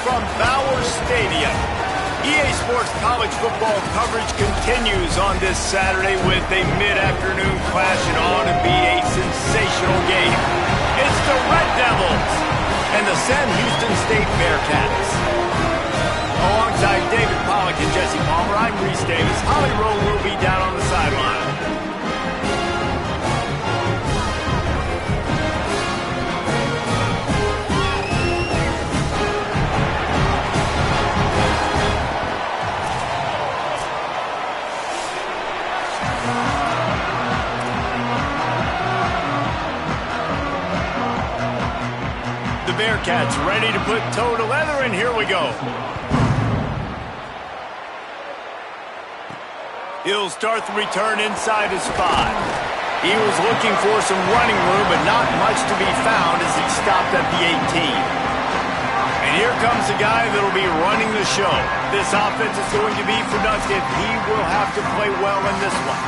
from Bowers Stadium. EA Sports college football coverage continues on this Saturday with a mid-afternoon clash and on to be a sensational game. It's the Red Devils and the Sam Houston State Bearcats. Alongside David Pollack and Jesse Palmer, I'm Reese Davis. Holly Rowe will be down on the sideline. The Bearcats ready to put toe to leather, and here we go. He'll start the return inside his 5. He was looking for some running room, but not much to be found as he stopped at the 18. And here comes the guy that'll be running the show. This offense is going to be productive. He will have to play well in this one.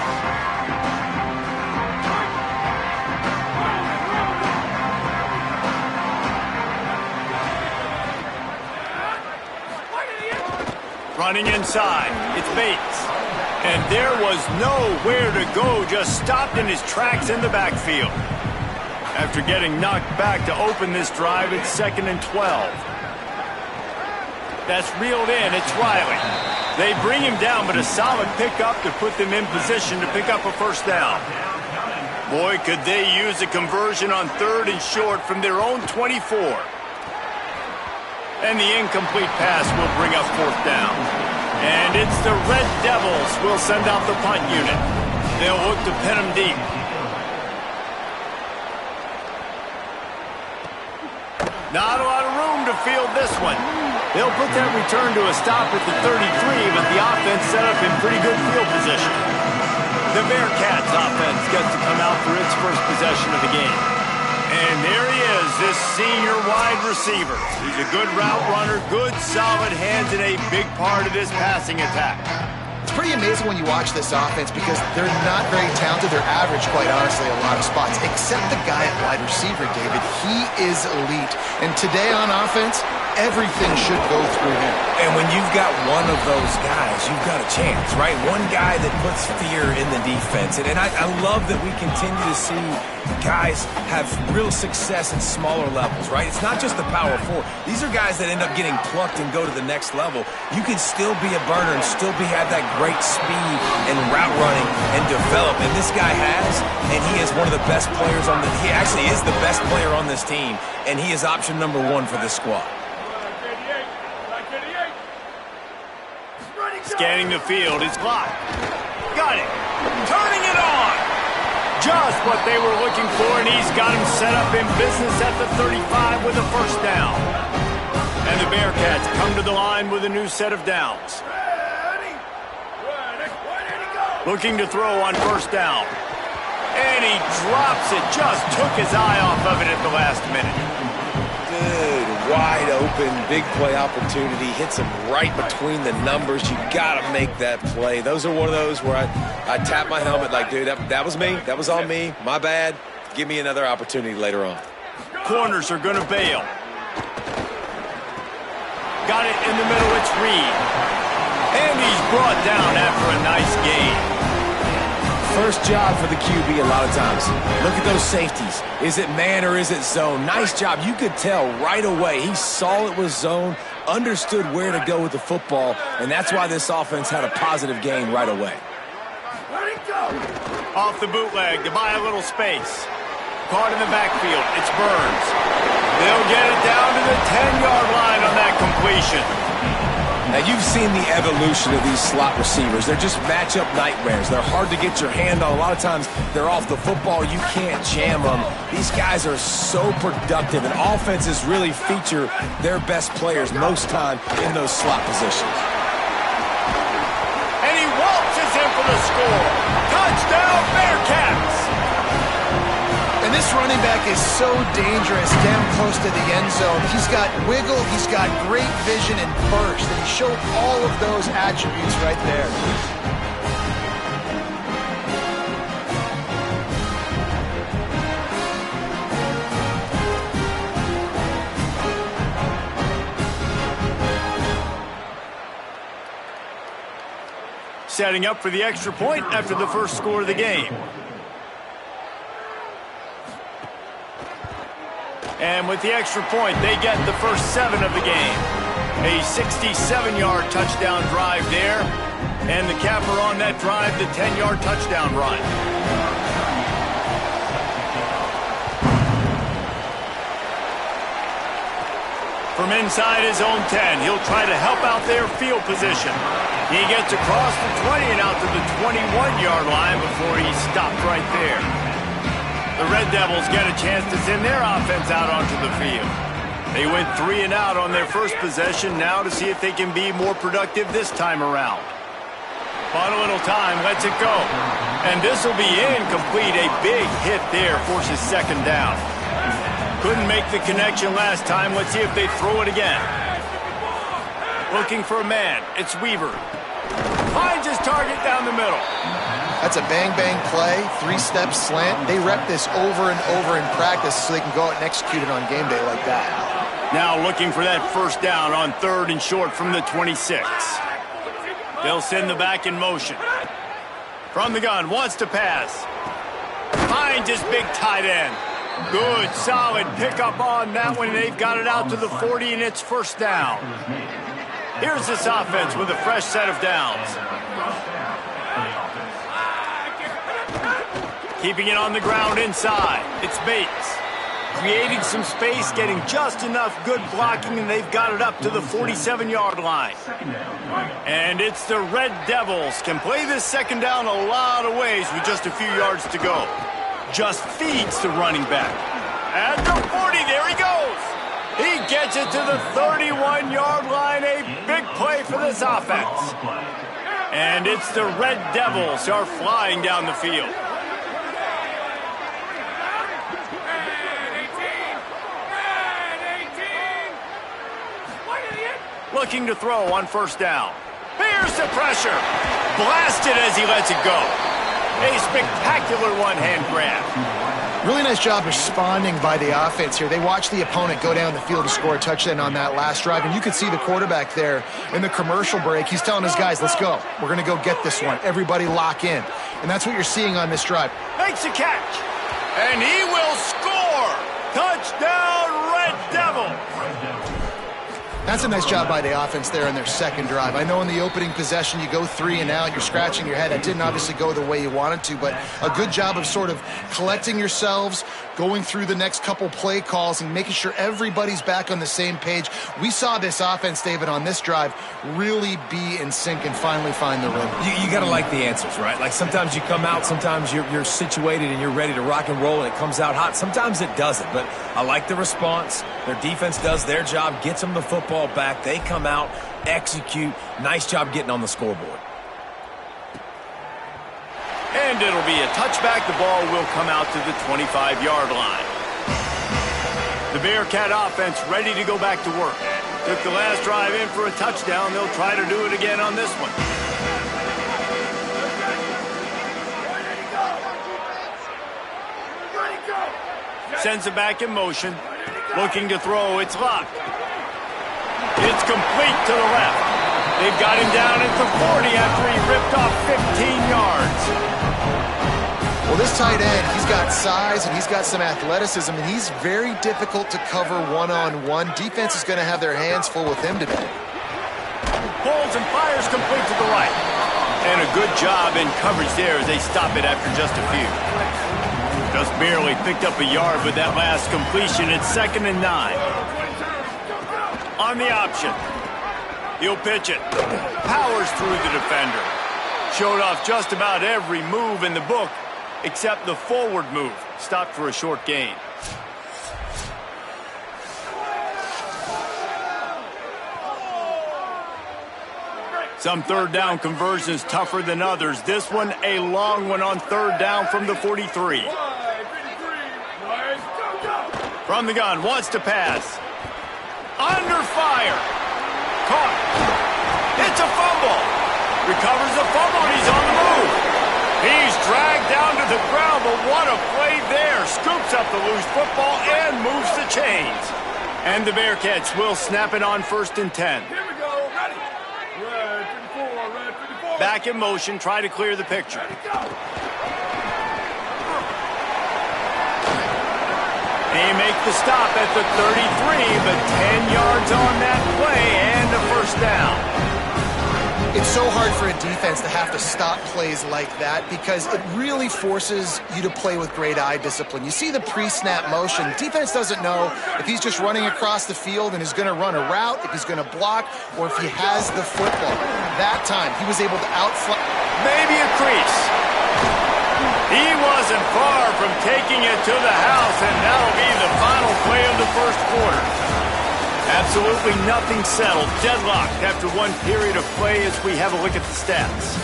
Running inside, it's Bates. And there was nowhere to go, just stopped in his tracks in the backfield. After getting knocked back to open this drive, it's 2nd and 12. That's reeled in, it's Riley. They bring him down, but a solid pickup to put them in position to pick up a first down. Boy, could they use a conversion on 3rd and short from their own 24. And the incomplete pass will bring up 4th down. And it's the Red Devils will send out the punt unit. They'll look to pin them deep. Not a lot of room to field this one. They'll put that return to a stop at the 33, but the offense set up in pretty good field position. The Bearcats offense gets to come out for its first possession of the game. And there he is, this senior wide receiver. He's a good route runner, good solid hands, and a big part of this passing attack. It's pretty amazing when you watch this offense because they're not very talented. They're average, quite honestly, a lot of spots, except the guy at wide receiver, David. He is elite. And today on offense, everything should go through him. And when you've got one of those guys, you've got a chance, right? One guy that puts fear in the defense. And I love that we continue to see guys have real success at smaller levels, right? It's not just the power 4. These are guys that end up getting plucked and go to the next level. You can still be a burner and still have that great speed and route running and develop. And this guy has, and he is one of the best players on he actually is the best player on this team, and he is option number 1 for this squad. Scanning the field, it's blocked. Got it. Turning it on. Just what they were looking for, and he's got him set up in business at the 35 with a first down. And the Bearcats come to the line with a new set of downs. Looking to throw on first down. And he drops it. Just took his eye off of it at the last minute. Good, wide open, big play opportunity. Hits him right between the numbers. You got to make that play. Those are one of those where I tap my helmet like, dude, that was me. That was on me. My bad. Give me another opportunity later on. Corners are going to bail. Got it in the middle. It's Reed. And he's brought down after a nice gain. First job for the QB a lot of times. Look at those safeties. Is it man or is it zone? Nice job. You could tell right away. He saw it was zone, understood where to go with the football, and that's why this offense had a positive gain right away. Off the bootleg to buy a little space. Caught in the backfield. It's Burns. They'll get it down to the 10-yard line on that completion. Now, you've seen the evolution of these slot receivers. They're just matchup nightmares. They're hard to get your hand on. A lot of times, they're off the football. You can't jam them. These guys are so productive, and offenses really feature their best players most time in those slot positions. And he waltzes in for the score. Touchdown, Bearcats! And this running back is so dangerous down close to the end zone. He's got wiggle, he's got great vision and burst, and he showed all of those attributes right there. setting up for the extra point after the first score of the game. And with the extra point, they get the first 7 of the game. A 67-yard touchdown drive there. And the capper on that drive, the 10-yard touchdown run. From inside his own 10, he'll try to help out their field position. He gets across the 20 and out to the 21-yard line before he's stopped right there. The Red Devils get a chance to send their offense out onto the field. They went 3 and out on their first possession, now to see if they can be more productive this time around. Final little time, lets it go. And this will be incomplete. A big hit there forces second down. Couldn't make the connection last time. Let's see if they throw it again. Looking for a man. It's Weaver. Finds his target down the middle. That's a bang-bang play, 3-step slant. They rep this over and over in practice so they can go out and execute it on game day like that. Now looking for that first down on 3rd and short from the 26. They'll send the back in motion. From the gun, wants to pass. Finds his big tight end. Good, solid pickup on that one. They've got it out to the 40, and it's first down. Here's this offense with a fresh set of downs. Keeping it on the ground inside. It's Bates. Creating some space, getting just enough good blocking, and they've got it up to the 47-yard line. And it's the Red Devils. Can play this second down a lot of ways with just a few yards to go. Just feeds the running back. At the 40, there he goes. He gets it to the 31-yard line. A big play for this offense. And it's the Red Devils who are flying down the field. Looking to throw on first down. Here's the pressure. Blasted as he lets it go. A spectacular one-hand grab. Really nice job responding by the offense here. They watched the opponent go down the field to score a touchdown on that last drive, and you could see the quarterback there in the commercial break. He's telling his guys, let's go. We're going to go get this one. Everybody lock in. And that's what you're seeing on this drive. Makes a catch. And he will score. Touchdown, Red Devils. That's a nice job by the offense there in their second drive. I know in the opening possession you go 3 and out, you're scratching your head. That didn't obviously go the way you wanted to, but a good job of sort of collecting yourselves, going through the next couple play calls and making sure everybody's back on the same page. We saw this offense, David, on this drive really be in sync and finally find the rhythm. You got to like the answers, right? Like sometimes you come out, sometimes you're situated and you're ready to rock and roll and it comes out hot. Sometimes it doesn't, but I like the response. Their defense does their job, gets them the football back. They come out, execute. Nice job getting on the scoreboard. And it'll be a touchback. The ball will come out to the 25-yard line. The Bearcat offense ready to go back to work. Took the last drive in for a touchdown. They'll try to do it again on this one. Sends it back in motion. Looking to throw. It's Locke. It's complete to the left. They've got him down at the 40 after he ripped off 15 yards. Well, this tight end, he's got size and he's got some athleticism, and he's very difficult to cover one-on-one. Defense is going to have their hands full with him today. Pulls and fires complete to the right. And a good job in coverage there as they stop it after just a few. Just barely picked up a yard with that last completion. It's 2nd and 9. On the option. He'll pitch it. Powers through the defender. Showed off just about every move in the book except the forward move. Stopped for a short gain. Some third down conversions tougher than others. This one a long one on 3rd down from the 43. From the gun, wants to pass. Under fire. Caught. It's a fumble. Recovers the fumble, and he's on the move. He's dragged down to the ground, but what a play there. Scoops up the loose football and moves the chains. And the Bearcats will snap it on 1st and 10. Here we go. Ready. Red 54, red 54. Back in motion, try to clear the picture. They make the stop at the 33, but 10 yards on that play and a first down. It's so hard for a defense to have to stop plays like that because it really forces you to play with great eye discipline. You see the pre-snap motion. Defense doesn't know if he's just running across the field and is going to run a route, if he's going to block, or if he has the football. That time, he was able to outfly. Maybe a crease. He wasn't far from taking it to the house, and that'll be the final play of the first quarter. Absolutely nothing settled. Deadlocked after one period of play as we have a look at the stats.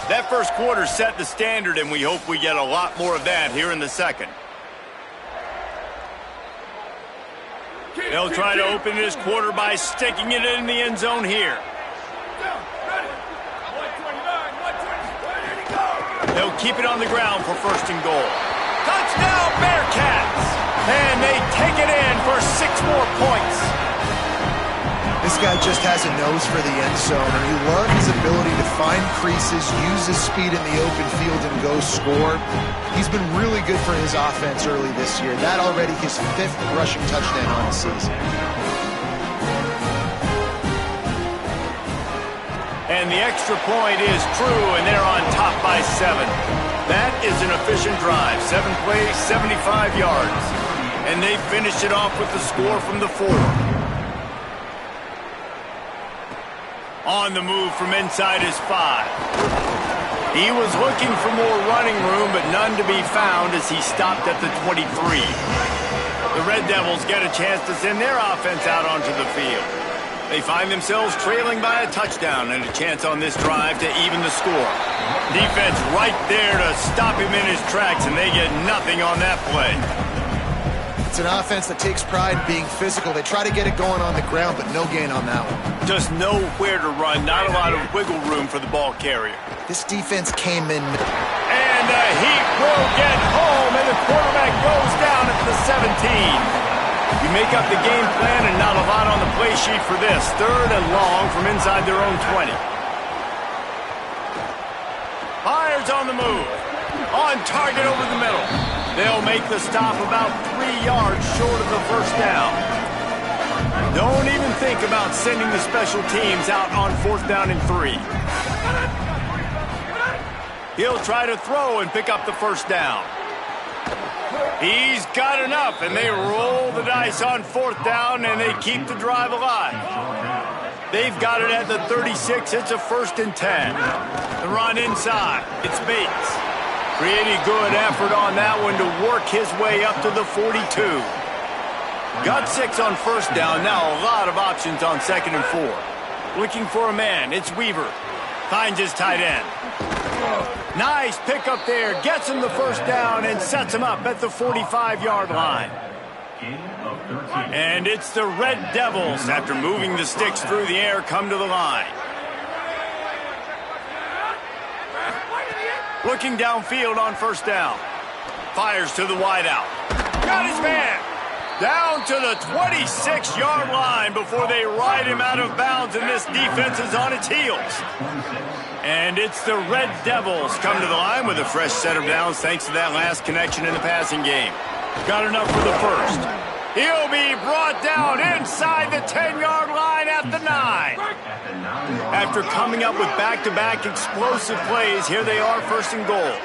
That first quarter set the standard, and we hope we get a lot more of that here in the second. They'll try to open this quarter by sticking it in the end zone here. They'll keep it on the ground for first and goal. Touchdown, Bearcats! And they take it in for 6 more points. This guy just has a nose for the end zone, and you love his ability to find creases, use his speed in the open field, and go score. He's been really good for his offense early this year. That already his 5th rushing touchdown on the season. And the extra point is true, and they're on top by 7. That is an efficient drive. 7 plays, 75 yards. And they finished it off with the score from the 4. On the move from inside his 5. He was looking for more running room, but none to be found as he stopped at the 23. The Red Devils get a chance to send their offense out onto the field. They find themselves trailing by a touchdown and a chance on this drive to even the score. Defense right there to stop him in his tracks, and they get nothing on that play. It's an offense that takes pride in being physical. They try to get it going on the ground, but no gain on that one. Just nowhere to run, not a lot of wiggle room for the ball carrier. This defense came in. And the Heat will get home, and the quarterback goes down at the 17. You make up the game plan and not a lot on the play sheet for this. 3rd and long from inside their own 20. Fires on the move. On target over the middle. They'll make the stop about 3 yards short of the first down. Don't even think about sending the special teams out on 4th down and 3. He'll try to throw and pick up the first down. He's got enough, and they roll the dice on 4th down, and they keep the drive alive. They've got it at the 36. It's a 1st and 10. The run inside. It's Bates. Pretty good effort on that one to work his way up to the 42. Got 6 on first down. Now a lot of options on 2nd and 4. Looking for a man. It's Weaver. Finds his tight end. Nice pick up there. Gets him the first down and sets him up at the 45-yard line. And it's the Red Devils, after moving the sticks through the air, come to the line. Looking downfield on first down. Fires to the wideout. Got his man. Down to the 26-yard line before they ride him out of bounds, and this defense is on its heels. And it's the Red Devils come to the line with a fresh set of downs thanks to that last connection in the passing game. Got enough for the first. He'll be brought down inside the 10-yard line at the 9. After coming up with back-to-back explosive plays, here they are, 1st and goal.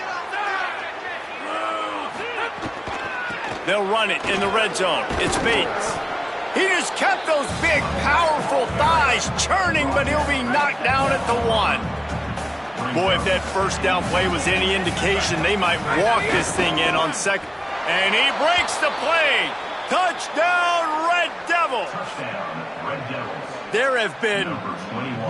They'll run it in the red zone. It's Bates. He just kept those big, powerful thighs churning, but he'll be knocked down at the 1. Boy, if that first down play was any indication, they might walk this thing in on 2nd. And he breaks the play. Touchdown, Red Devils. There have been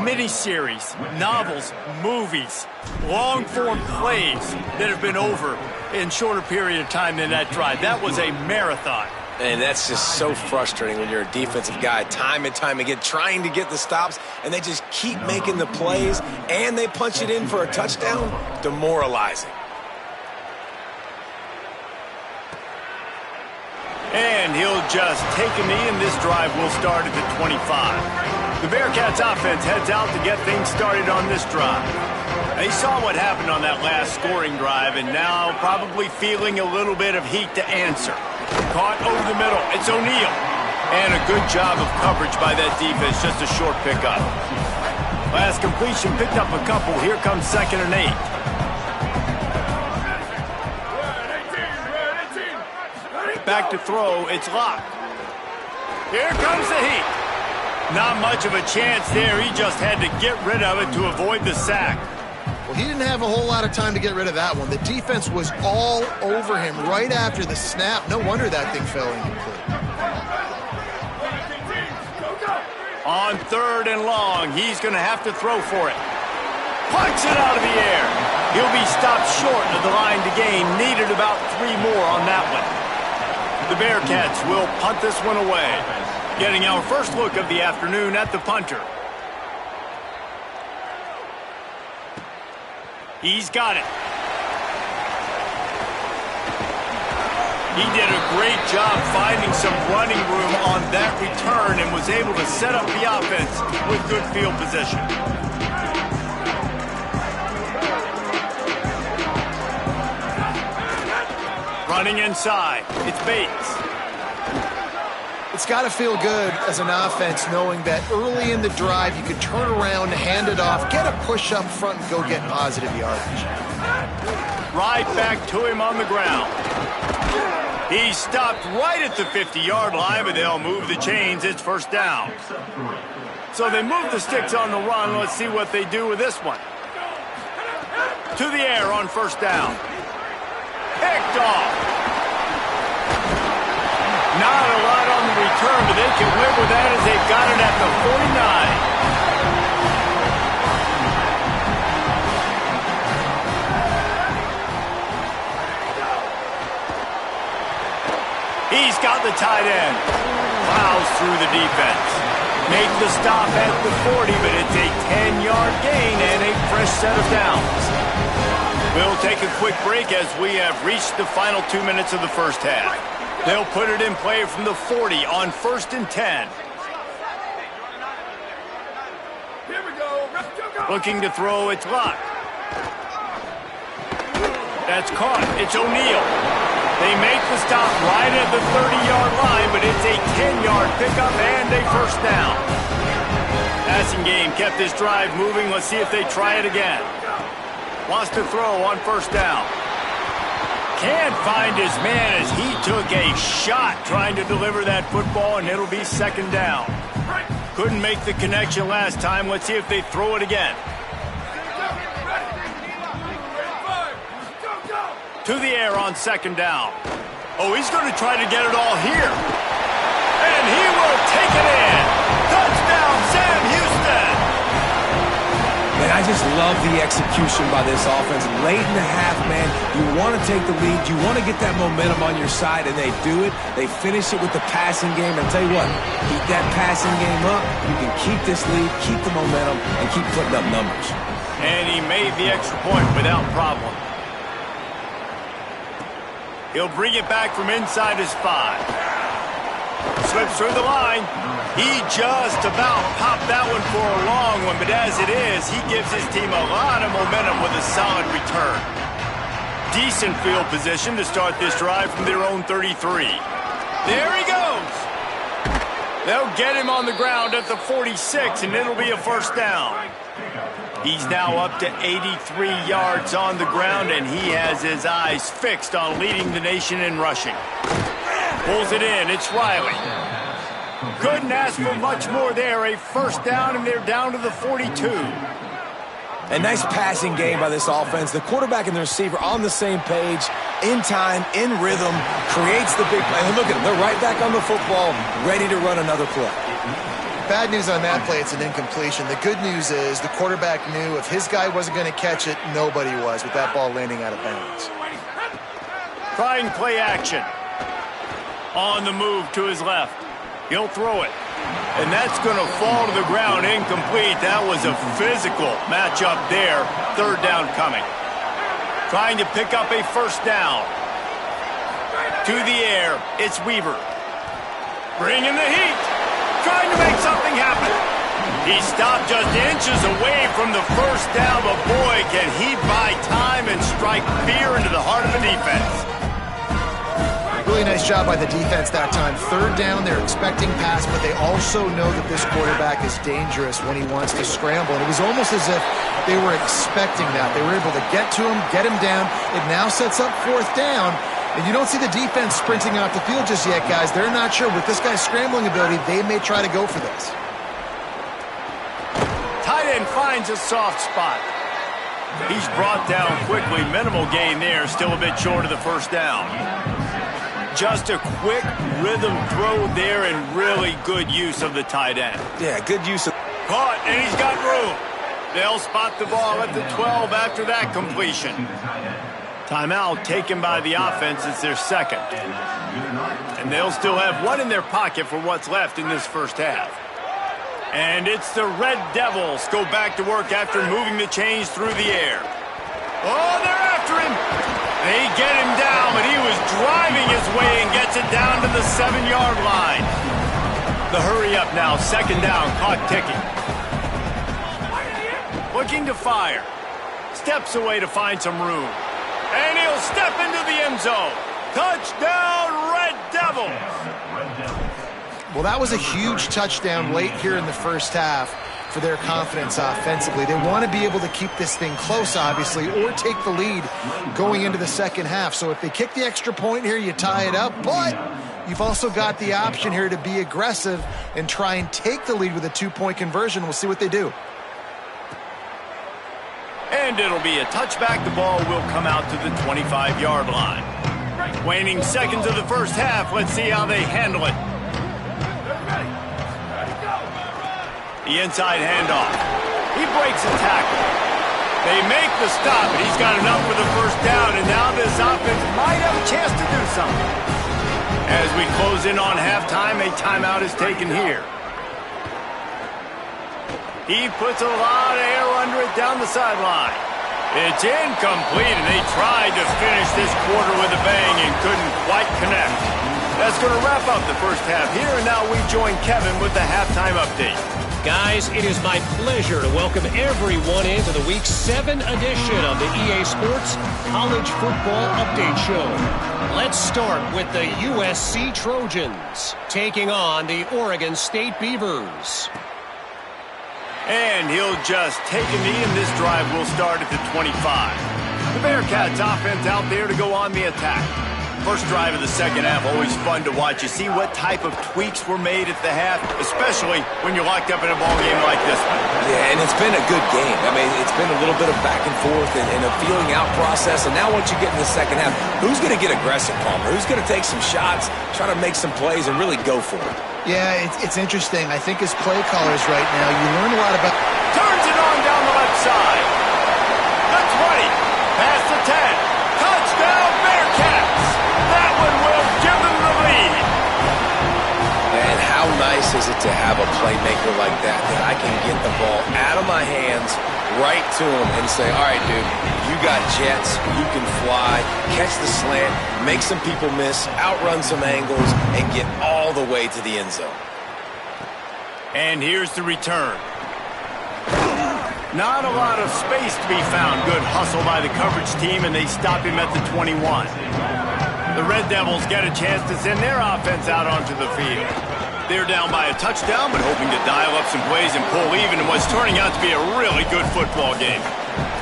miniseries, novels, movies, long-form plays that have been over in shorter period of time than that drive. That was a marathon. And that's just so frustrating when you're a defensive guy, time and time again, trying to get the stops, and they just keep making the plays, and they punch it in for a touchdown. Demoralizing. And he'll just take a knee, and this drive will start at the 25. The Bearcats offense heads out to get things started on this drive. They saw what happened on that last scoring drive, and now probably feeling a little bit of heat to answer. Caught over the middle. It's O'Neal. And a good job of coverage by that defense, just a short pickup. Last completion picked up a couple. Here comes 2nd and 8. Back to throw. It's Locke. Here comes the heat. Not much of a chance there. He just had to get rid of it to avoid the sack. Well, he didn't have a whole lot of time to get rid of that one. The defense was all over him right after the snap. No wonder that thing fell incomplete. On 3rd and long, he's going to have to throw for it. Punts it out of the air. He'll be stopped short of the line to gain. Needed about 3 more on that one. The Bearcats will punt this one away. Getting our first look of the afternoon at the punter. He's got it. He did a great job finding some running room on that return and was able to set up the offense with good field position. Running inside, it's Bates. It's got to feel good as an offense knowing that early in the drive you could turn around, hand it off, get a push up front, and go get positive yardage. Right back to him on the ground. He stopped right at the 50-yard line, but they'll move the chains. It's 1st down. So they move the sticks on the run. Let's see what they do with this one. To the air on 1st down. Picked off. Not a lot on the return, but they can live with that as they've got it at the 49. He's got the tight end. Plows through the defense. Make the stop at the 40, but it's a 10-yard gain and a fresh set of downs. We'll take a quick break as we have reached the final 2 minutes of the first half. They'll put it in play from the 40 on 1st and 10. Here we go. Looking to throw, it's Locke. That's caught. It's O'Neal. They make the stop right at the 30-yard line, but it's a 10-yard pickup and a 1st down. Passing game kept this drive moving. Let's see if they try it again. Wants to throw on 1st down. Can't find his man as he took a shot trying to deliver that football, and it'll be 2nd down. Couldn't make the connection last time. Let's see if they throw it again. To the air on 2nd down. Oh, he's going to try to get it all here. And he will take it in. Touchdown, Sam Houston. Man, I just love the execution by this offense. Late in the half, man, you want to take the lead. You want to get that momentum on your side, and they do it. They finish it with the passing game. And I'll tell you what, keep that passing game up. You can keep this lead, keep the momentum, and keep putting up numbers. And he made the extra point without problem. He'll bring it back from inside his 5. Slips through the line. He just about popped that one for a long one, but as it is, he gives his team a lot of momentum with a solid return. Decent field position to start this drive from their own 33. There he goes. They'll get him on the ground at the 46, and it'll be a 1st down. He's now up to 83 yards on the ground, and he has his eyes fixed on leading the nation in rushing. Pulls it in. It's Riley. Couldn't ask for much more there. A 1st down, and they're down to the 42. A nice passing game by this offense. The quarterback and the receiver on the same page, in time, in rhythm, creates the big play. And look at them. They're right back on the football, ready to run another play. Bad news on that play, it's an incompletion. The good news is the quarterback knew if his guy wasn't going to catch it, nobody was with that ball landing out of bounds. Trying play action. On the move to his left. He'll throw it. And that's going to fall to the ground incomplete. That was a physical matchup there. 3rd down coming. Trying to pick up a 1st down. To the air, it's Weaver. Bringing the heat. Trying to make something happen. He stopped just inches away from the first down, but boy, can he buy time and strike fear into the heart of the defense. Really nice job by the defense that time. Third down, they're expecting pass, but they also know that this quarterback is dangerous when he wants to scramble. And it was almost as if they were expecting that. They were able to get to him, get him down. It now sets up fourth down. And you don't see the defense sprinting off the field just yet, guys. They're not sure. With this guy's scrambling ability, they may try to go for this. Tight end finds a soft spot. He's brought down quickly. Minimal gain there. Still a bit short of the first down. Just a quick rhythm throw there and really good use of the tight end. Yeah, good use of... Caught, and he's got room. They'll spot the ball at the 12 after that completion. Timeout taken by the offense. It's their second. And they'll still have one in their pocket for what's left in this first half. And it's the Red Devils go back to work after moving the chains through the air. Oh, they're after him. They get him down, but he was driving his way and gets it down to the 7-yard line. The hurry up now, second down, clock ticking. Looking to fire. Steps away to find some room. And he'll step into the end zone. Touchdown, Red Devils. Well, that was a huge touchdown late here in the first half for their confidence offensively. They want to be able to keep this thing close, obviously, or take the lead going into the second half. So if they kick the extra point here, you tie it up. But you've also got the option here to be aggressive and try and take the lead with a 2-point conversion. We'll see what they do. And it'll be a touchback. The ball will come out to the 25-yard line. Waning seconds of the first half. Let's see how they handle it. The inside handoff. He breaks a tackle. They make the stop, and he's got enough for the first down, and now this offense might have a chance to do something. As we close in on halftime, a timeout is taken here. He puts a lot of air under it down the sideline. It's incomplete, and they tried to finish this quarter with a bang and couldn't quite connect. That's going to wrap up the first half here, and now we join Kevin with the halftime update. Guys, it is my pleasure to welcome everyone into the Week 7 edition of the EA Sports College Football Update Show. Let's start with the USC Trojans taking on the Oregon State Beavers. And he'll just take a knee, and this drive will start at the 25. The Bearcats offense out there to go on the attack. First drive of the second half, always fun to watch. You see what type of tweaks were made at the half, especially when you're locked up in a ball game like this one. Yeah, and it's been a good game. I mean, it's been a little bit of back and forth and a feeling out process. And now once you get in the second half, who's going to get aggressive, Palmer? Who's going to take some shots, try to make some plays, and really go for it? Yeah, it's interesting. I think as play callers right now, you learn a lot about... Turns it on down the left side. The 20, past the 10. Touchdown, Bearcats. That one will give them the lead. And how nice is it to have a playmaker like that I can get the ball out of my hands right to him and say, all right, dude, you got jets, you can fly, catch the slant, make some people miss, outrun some angles, and get all the way to the end zone. And here's the return. Not a lot of space to be found. Good hustle by the coverage team, and they stop him at the 21. The Red Devils get a chance to send their offense out onto the field. They're down by a touchdown, but hoping to dial up some plays and pull even in what's turning out to be a really good football game.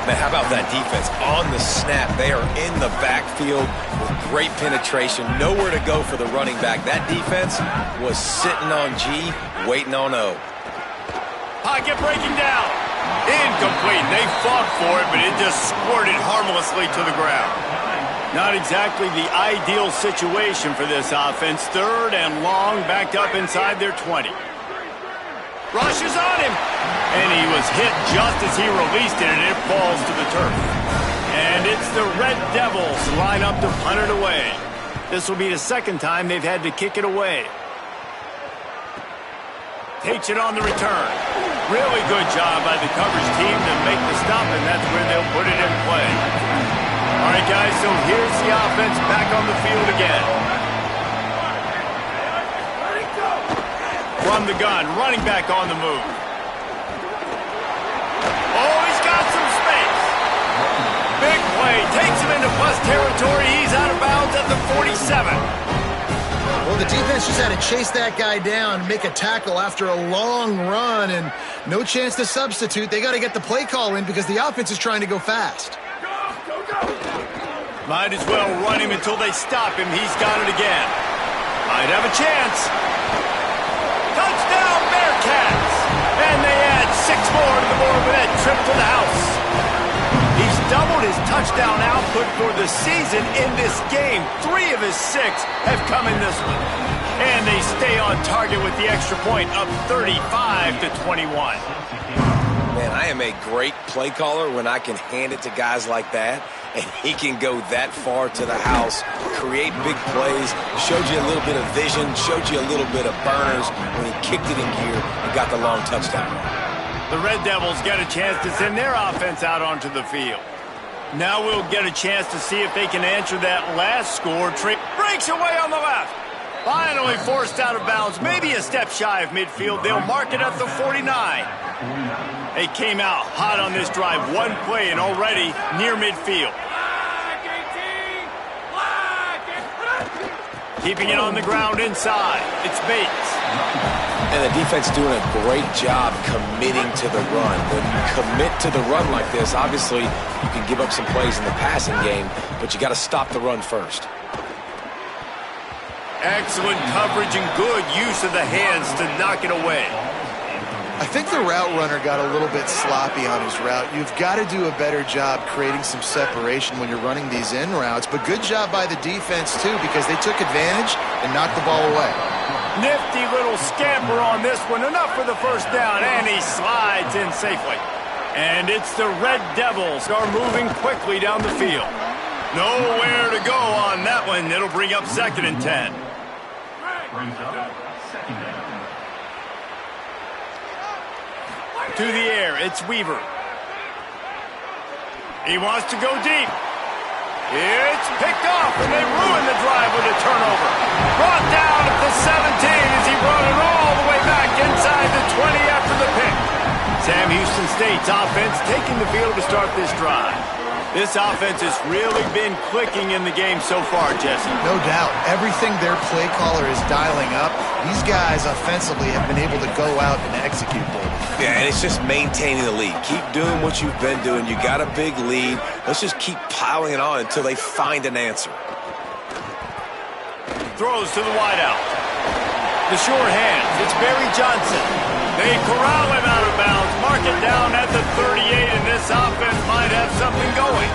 Man, how about that defense? On the snap, they are in the backfield with great penetration. Nowhere to go for the running back. That defense was sitting on G, waiting on O. Pocket breaking down. Incomplete. They fought for it, but it just squirted harmlessly to the ground. Not exactly the ideal situation for this offense. Third and long, backed up inside their 20. Rushes on him. And he was hit just as he released it, and it falls to the turf. And it's the Red Devils line up to punt it away. This will be the second time they've had to kick it away. Takes it on the return. Really good job by the coverage team to make the stop, and that's where they'll put it in play. All right, guys, so here's the offense back on the field again. From the gun, running back on the move. Oh, he's got some space. Big play, takes him into plus territory. He's out of bounds at the 47. Well, the defense just had to chase that guy down, make a tackle after a long run, and no chance to substitute. They got to get the play call in because the offense is trying to go fast. Might as well run him until they stop him. He's got it again. Might have a chance. Touchdown, Bearcats! And they add 6 more to the board with that trip to the house. He's doubled his touchdown output for the season in this game. 3 of his 6 have come in this one. And they stay on target with the extra point, up 35-21. Man, I am a great play caller when I can hand it to guys like that, and he can go that far to the house, create big plays, showed you a little bit of vision, showed you a little bit of burners when he kicked it in gear and got the long touchdown. The Red Devils get a chance to send their offense out onto the field. Now we'll get a chance to see if they can answer that last score. Breaks away on the left. Finally forced out of bounds, maybe a step shy of midfield. They'll mark it at the 49. They came out hot on this drive. One play and already near midfield. Keeping it on the ground inside. It's Bates. And the defense doing a great job committing to the run. When you commit to the run like this, obviously you can give up some plays in the passing game, but you got to stop the run first. Excellent coverage and good use of the hands to knock it away. I think the route runner got a little bit sloppy on his route. You've got to do a better job creating some separation when you're running these in routes, but good job by the defense too because they took advantage and knocked the ball away. Nifty little scamper on this one, enough for the first down, and he slides in safely. And it's the Red Devils are moving quickly down the field. Nowhere to go on that one. It'll bring up 2nd and 10. To the air, it's Weaver. He wants to go deep. It's picked off, and they ruin the drive with a turnover. Brought down at the 17 as he brought it all the way back inside the 20 after the pick. Sam Houston State's offense taking the field to start this drive. This offense has really been clicking in the game so far, Jesse. No doubt. Everything their play caller is dialing up, these guys offensively have been able to go out and execute, David. Yeah, and it's just maintaining the lead. Keep doing what you've been doing. You got a big lead. Let's just keep piling it on until they find an answer. Throws to the wideout. The short hands. It's Barry Johnson. They corral him out of bounds. Mark it down at the 38, and this offense might have something going.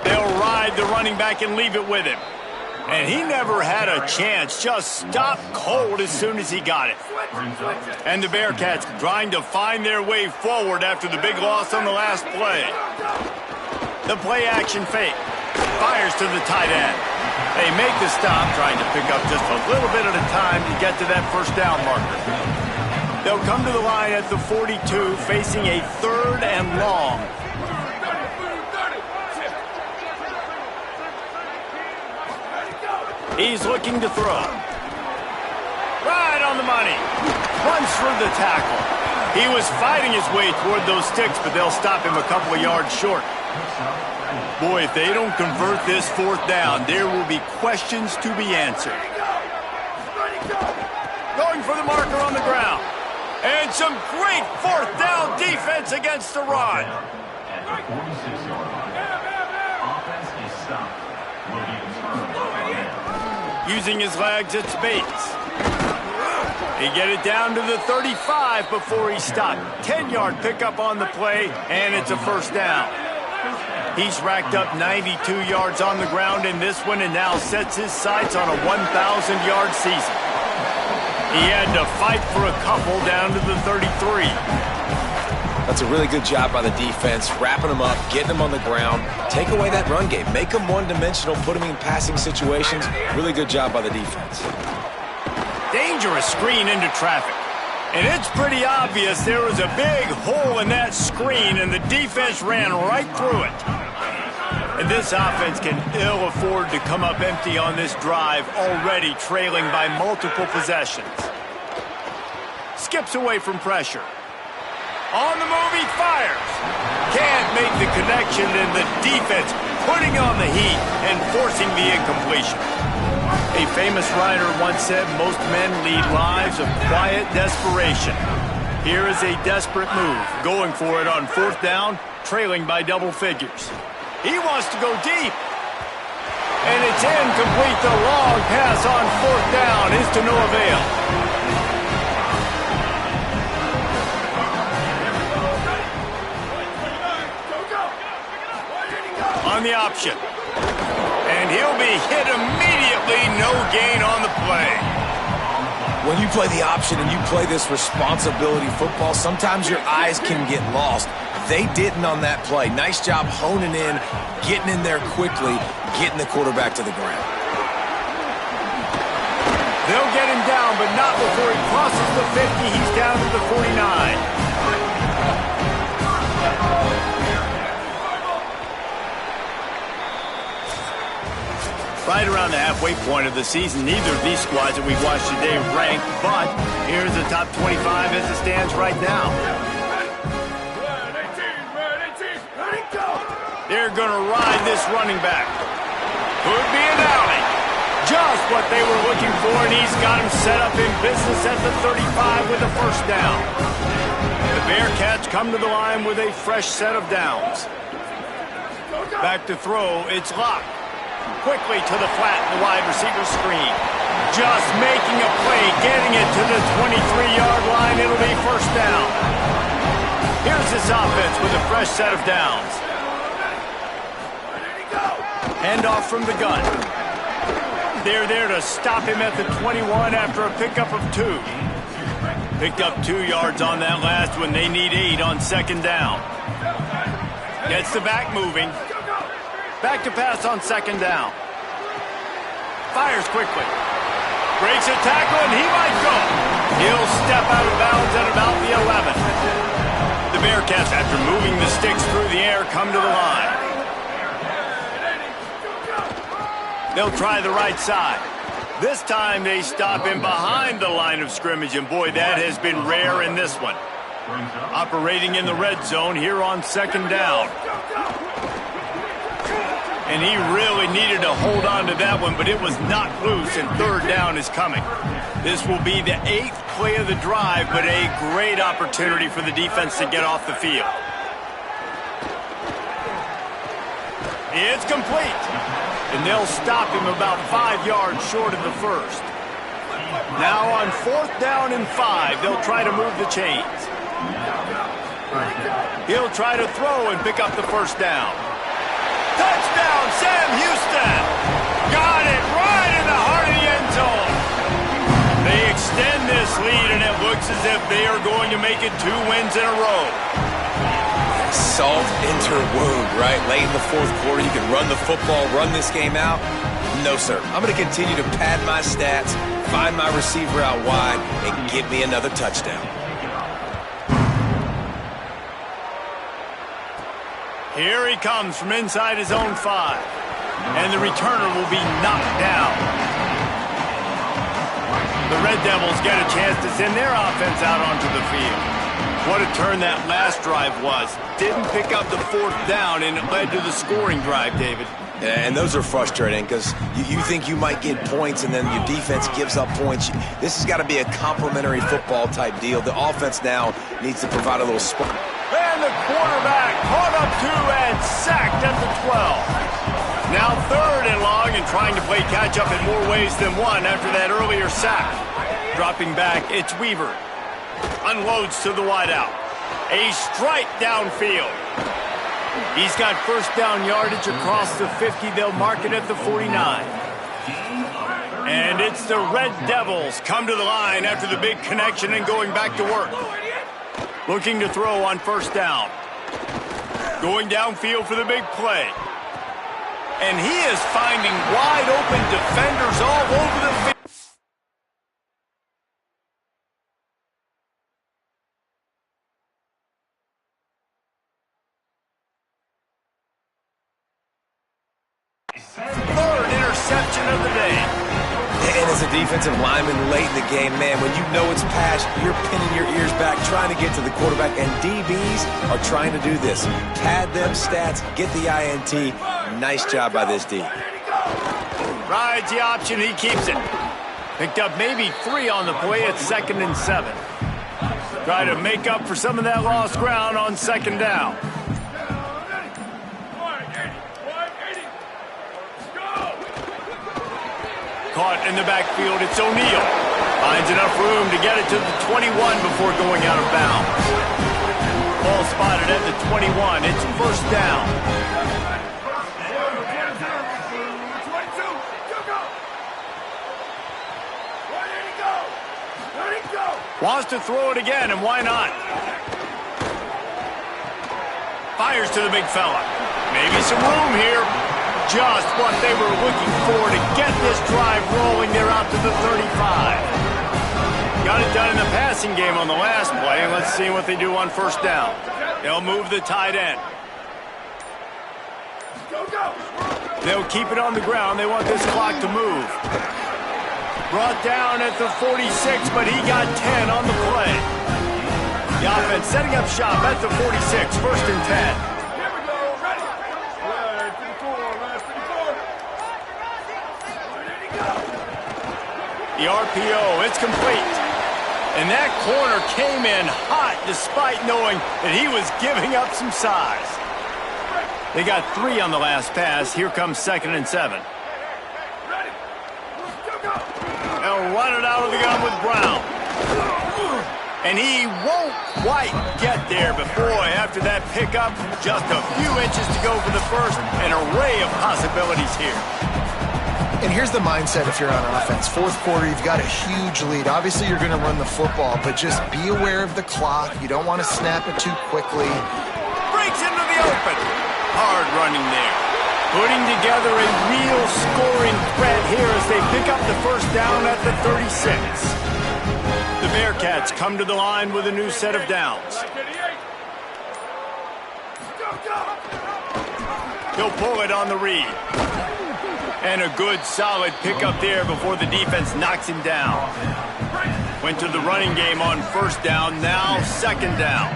They'll ride the running back and leave it with him. And he never had a chance. Just stopped cold as soon as he got it. And the Bearcats trying to find their way forward after the big loss on the last play. The play action fake. Fires to the tight end. They make the stop, trying to pick up just a little bit at a time to get to that first down marker. They'll come to the line at the 42, facing a 3rd and long. He's looking to throw. Right on the money. Runs through the tackle. He was fighting his way toward those sticks, but they'll stop him a couple of yards short. Boy, if they don't convert this 4th down, there will be questions to be answered. Going for the marker on the ground. And some great 4th down defense against the run. Using his legs, it's Bates. He get it down to the 35 before he stopped. 10-yard pickup on the play, and it's a first down. He's racked up 92 yards on the ground in this one and now sets his sights on a 1,000-yard season. He had to fight for a couple down to the 33. That's a really good job by the defense, wrapping them up, getting them on the ground, take away that run game, make them one-dimensional, put them in passing situations. Really good job by the defense. Dangerous screen into traffic. And it's pretty obvious there was a big hole in that screen, and the defense ran right through it. And this offense can ill afford to come up empty on this drive, already trailing by multiple possessions. Skips away from pressure. On the move, he fires. Can't make the connection, and the defense putting on the heat and forcing the incompletion. A famous writer once said most men lead lives of quiet desperation. Here is a desperate move, going for it on 4th down, trailing by double figures. He wants to go deep. And it's incomplete. The long pass on 4th down is to no avail. On the option. And he'll be hit immediately. No gain on the play. When you play the option and you play this responsibility football, sometimes your eyes can get lost. They didn't on that play. Nice job honing in, getting in there quickly, getting the quarterback to the ground. They'll get him down, but not before he crosses the 50. He's down to the 49. Right around the halfway point of the season, neither of these squads that we've watched today ranked, but here's the top 25 as it stands right now. They're going to ride this running back. Could be an alley. Just what they were looking for, and he's got him set up in business at the 35 with a first down. The Bearcats come to the line with a fresh set of downs. Back to throw, it's Locke. Quickly to the flat, the wide receiver screen. Just making a play, getting it to the 23-yard line. It'll be first down. Here's this offense with a fresh set of downs. Handoff from the gun. They're there to stop him at the 21 after a pickup of 2. Picked up 2 yards on that last one. They need 8 on 2nd down. Gets the back moving. Back to pass on 2nd down. Fires quickly. Breaks a tackle, and he might go. He'll step out of bounds at about the 11. The Bearcats, after moving the sticks through the air, come to the line. They'll try the right side. This time they stop him behind the line of scrimmage, and boy, that has been rare in this one. Operating in the red zone here on 2nd down. And he really needed to hold on to that one, but it was knocked loose, and 3rd down is coming. This will be the 8th play of the drive, but a great opportunity for the defense to get off the field. It's complete. And they'll stop him about 5 yards short of the first. Now on 4th down and 5, they'll try to move the chains. He'll try to throw and pick up the first down. Touchdown, Sam Houston! Got it right in the heart of the end zone. They extend this lead, and it looks as if they are going to make it 2 wins in a row. Salt into wound, right? Late in the 4th quarter, you can run the football, run this game out. No, sir. I'm going to continue to pad my stats, find my receiver out wide, and get me another touchdown. Here he comes from inside his own 5. And the returner will be knocked down. The Red Devils get a chance to send their offense out onto the field. What a turn that last drive was. Didn't pick up the 4th down, and it led to the scoring drive, David. And those are frustrating because you think you might get points and then your defense gives up points. This has got to be a complimentary football type deal. The offense now needs to provide a little spot. And the quarterback caught up to and sacked at the 12. Now 3rd and long and trying to play catch-up in more ways than one after that earlier sack. Dropping back, it's Weaver. Unloads to the wideout. A strike downfield. He's got first down yardage across the 50. They'll mark it at the 49. And it's the Red Devils come to the line after the big connection and going back to work. Looking to throw on first down. Going downfield for the big play. And he is finding wide open defenders all over the field. interception of the day. And as a defensive lineman late in the game, man, when you know it's pass, you're pinning your ears back, trying to get to the quarterback, and DBs are trying to do this. Pad them stats, get the INT. Nice job by this D. Rides the option, he keeps it. Picked up maybe 3 on the play at 2nd and 7. Try to make up for some of that lost ground on 2nd down. Caught in the backfield, it's O'Neal. Finds enough room to get it to the 21 before going out of bounds. Ball spotted at the 21, it's 1st down. Wants to throw it again, and why not? Fires to the big fella. Maybe some room here. Just what they were looking for to get this drive rolling. They're out to the 35. Got it done in the passing game on the last play, and let's see what they do on 1st down. They'll move the tight end. They'll keep it on the ground. They want this clock to move. Brought down at the 46, but he got 10 on the play. The offense setting up shop at the 46, 1st and 10. The RPO, it's complete. And that corner came in hot despite knowing that he was giving up some size. They got 3 on the last pass. Here comes 2nd and 7. They'll run it out of the gun with Brown. And he won't quite get there, but boy, after that pickup, just a few inches to go for the first. An array of possibilities here. And here's the mindset if you're on offense. 4th quarter, you've got a huge lead. Obviously, you're going to run the football, but just be aware of the clock. You don't want to snap it too quickly. Breaks into the open. Hard running there. Putting together a real scoring threat here as they pick up the 1st down at the 36. The Bearcats come to the line with a new set of downs. He'll pull it on the read. And a good, solid pickup there before the defense knocks him down. Went to the running game on 1st down, now 2nd down.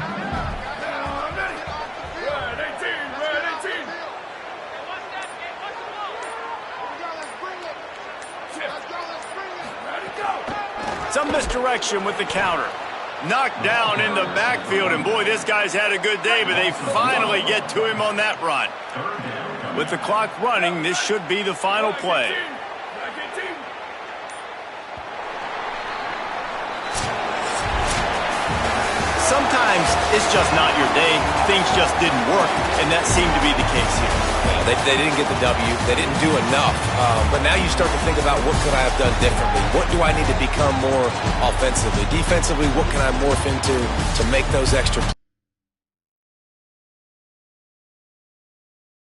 Some misdirection with the counter. Knocked down in the backfield, and boy, this guy's had a good day, but they finally get to him on that run. With the clock running, this should be the final play. Sometimes it's just not your day. Things just didn't work, and that seemed to be the case here. Well, they didn't get the W. They didn't do enough. But now you start to think about what could I have done differently? What do I need to become more offensively? Defensively, what can I morph into to make those extra